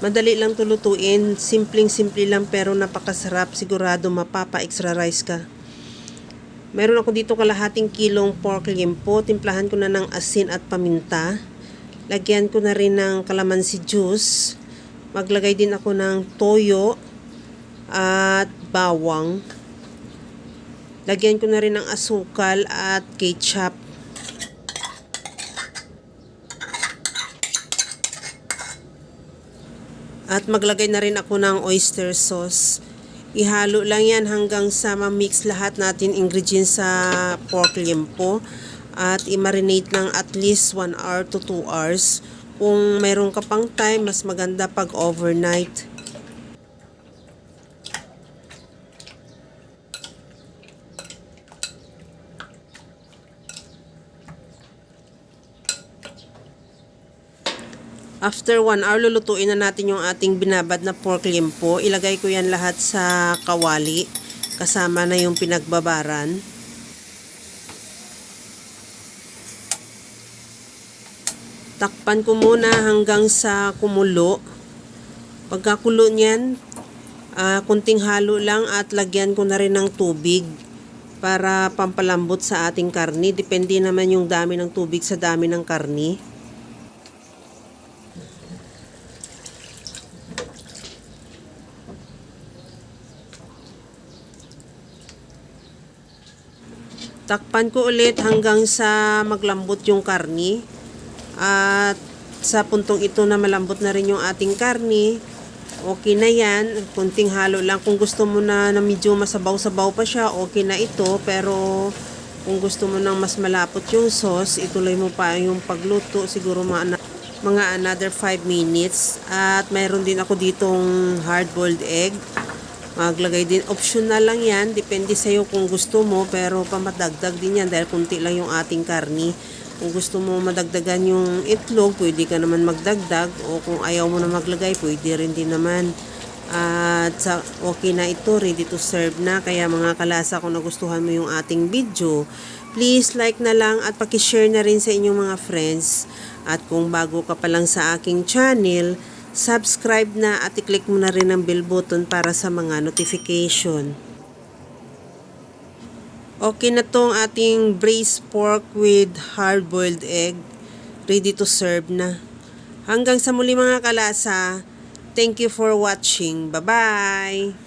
Madali lang tulutuin, simpleng-simple lang pero napakasarap. Sigurado mapapa-extra rice ka. Meron ako dito kalahating kilong pork limpo. Timplahan ko na ng asin at paminta. Lagyan ko na rin ng calamansi juice. Maglagay din ako ng toyo at bawang. Lagyan ko na rin ng asukal at ketchup. At maglagay na rin ako ng oyster sauce. Ihalo lang yan hanggang sa ma-mix lahat natin ingredients sa pork limpo. At i-marinate lang at least 1 hour to 2 hours. Kung mayroon ka pang time, mas maganda pag overnight. After 1 hour, lulutuin na natin yung ating binabad na pork limpo. Ilagay ko yan lahat sa kawali. Kasama na yung pinagbabaran. Takpan ko muna hanggang sa kumulo. Pagkakulo niyan, kunting halo lang at lagyan ko na rin ng tubig para pampalambot sa ating karni. Depende naman yung dami ng tubig sa dami ng karni. Takpan ko ulit hanggang sa maglambot yung karni. At sa puntong ito na malambot na rin yung ating karni, okay na yan. Kunting halo lang. Kung gusto mo na medyo masabaw-sabaw pa siya, okay na ito. Pero kung gusto mo nang mas malapot yung sauce, ituloy mo pa yung pagluto. Siguro mga another 5 minutes. At mayroon din ako ditong hard-boiled egg. Maglagay din, optional lang yan, depende sa'yo kung gusto mo, pero pamadagdag din yan dahil kunti lang yung ating karni. Kung gusto mo madagdagan yung itlog, pwede ka naman magdagdag, o kung ayaw mo na maglagay, pwede rin din naman. At okay na ito, ready to serve na. Kaya mga kalasa, kung nagustuhan mo yung ating video, please like na lang at pakishare na rin sa inyong mga friends. At kung bago ka pa lang sa aking channel, subscribe na at i-click mo na rin ang bell button para sa mga notification. Okay na tong ating braised pork with hard-boiled egg. Ready to serve na. Hanggang sa muli mga kalasa. Thank you for watching. Bye-bye!